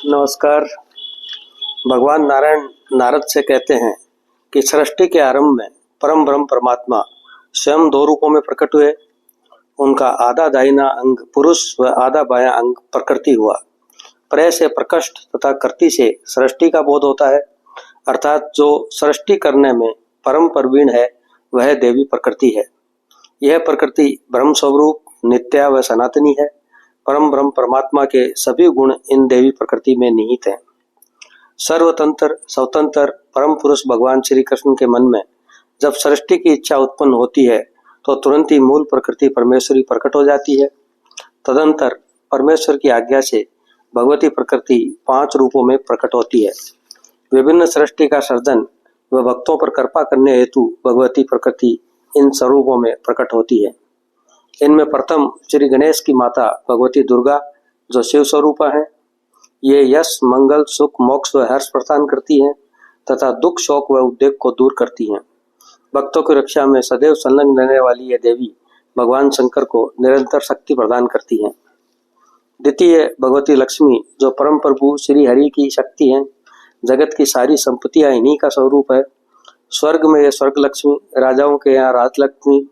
नमस्कार। भगवान नारायण नारद से कहते हैं कि सृष्टि के आरंभ में परम ब्रह्म परमात्मा स्वयं दो रूपों में प्रकट हुए। उनका आधा दाहिना अंग पुरुष व आधा बायां अंग प्रकृति हुआ। प्रय से प्रकृष्ट तथा कृति से सृष्टि का बोध होता है, अर्थात जो सृष्टि करने में परम प्रवीण है वह देवी प्रकृति है। यह प्रकृति ब्रह्म स्वरूप नित्या व सनातनी है। परम ब्रह्म परमात्मा के सभी गुण इन देवी प्रकृति में निहित हैं। सर्वतंत्र स्वतंत्र परम पुरुष भगवान श्री कृष्ण के मन में जब सृष्टि की इच्छा उत्पन्न होती है तो तुरंत ही मूल प्रकृति परमेश्वरी प्रकट हो जाती है। तदंतर परमेश्वर की आज्ञा से भगवती प्रकृति 5 रूपों में प्रकट होती है। विभिन्न सृष्टि का सर्जन व भक्तों पर कृपा करने हेतु भगवती प्रकृति इन स्वरूपों में प्रकट होती है। इनमें प्रथम श्री गणेश की माता भगवती दुर्गा जो शिव स्वरूपा है। ये यश मंगल सुख मोक्ष व हर्ष प्रदान करती हैं तथा दुख शोक व उद्वेग को दूर करती हैं। भक्तों की रक्षा में सदैव संलग्न रहने वाली ये देवी भगवान शंकर को निरंतर शक्ति प्रदान करती हैं। द्वितीय भगवती लक्ष्मी जो परम प्रभु श्री हरि की शक्ति हैं। जगत की सारी संपत्तियां इन्हीं का स्वरूप है। स्वर्ग में ये स्वर्ग लक्ष्मी, राजाओं के यहाँ राजलक्ष्मी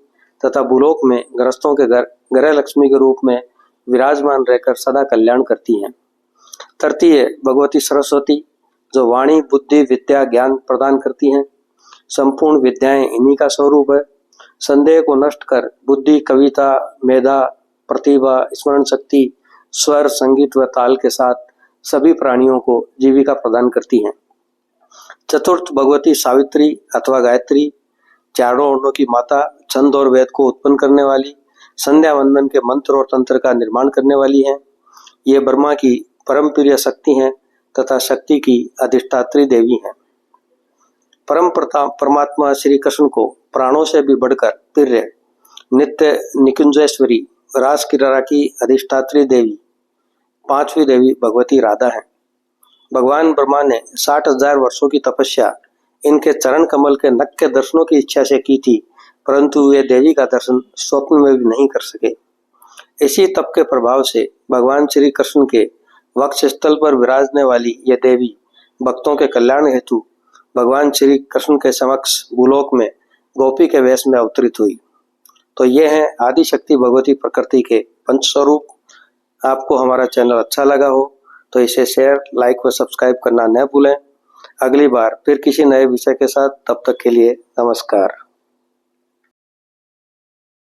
तथा भूलोक में गृहस्थों के घर ग्रह लक्ष्मी के रूप में विराजमान रहकर सदा कल्याण करती हैं। तृतीय भगवती सरस्वती जो वाणी बुद्धि विद्या ज्ञान प्रदान करती हैं। संपूर्ण विद्याएं इन्हीं का स्वरूप है। संदेह को नष्ट कर बुद्धि कविता मेधा प्रतिभा स्मरण शक्ति स्वर संगीत व ताल के साथ सभी प्राणियों को जीविका प्रदान करती हैं। चतुर्थ भगवती सावित्री अथवा गायत्री चारों वर्णों की माता, छंद और वेद को उत्पन्न करने वाली, संध्या वंदन के मंत्र और तंत्र का निर्माण करने वाली हैं। ये ब्रह्मा की परम प्रिय शक्ति हैं तथा शक्ति की अधिष्ठात्री देवी हैं। परम परमात्मा श्री कृष्ण को प्राणों से भी बढ़कर प्रिय नित्य निकुंजेश्वरी रास क्रीड़ा की अधिष्ठात्री देवी 5वीं देवी भगवती राधा है। भगवान ब्रह्मा ने 60,000 वर्षों की तपस्या इनके चरण कमल के नख के दर्शनों की इच्छा से की थी, परंतु वे देवी का दर्शन स्वप्न में भी नहीं कर सके। इसी तप के प्रभाव से भगवान श्री कृष्ण के वक्ष स्थल पर विराजने वाली यह देवी भक्तों के कल्याण हेतु भगवान श्री कृष्ण के समक्ष भूलोक में गोपी के वेश में अवतरित हुई। तो ये है आदि शक्ति भगवती प्रकृति के पंच स्वरूप। आपको हमारा चैनल अच्छा लगा हो तो इसे शेयर लाइक व सब्सक्राइब करना न भूलें। अगली बार फिर किसी नए विषय के साथ, तब तक के लिए नमस्कार।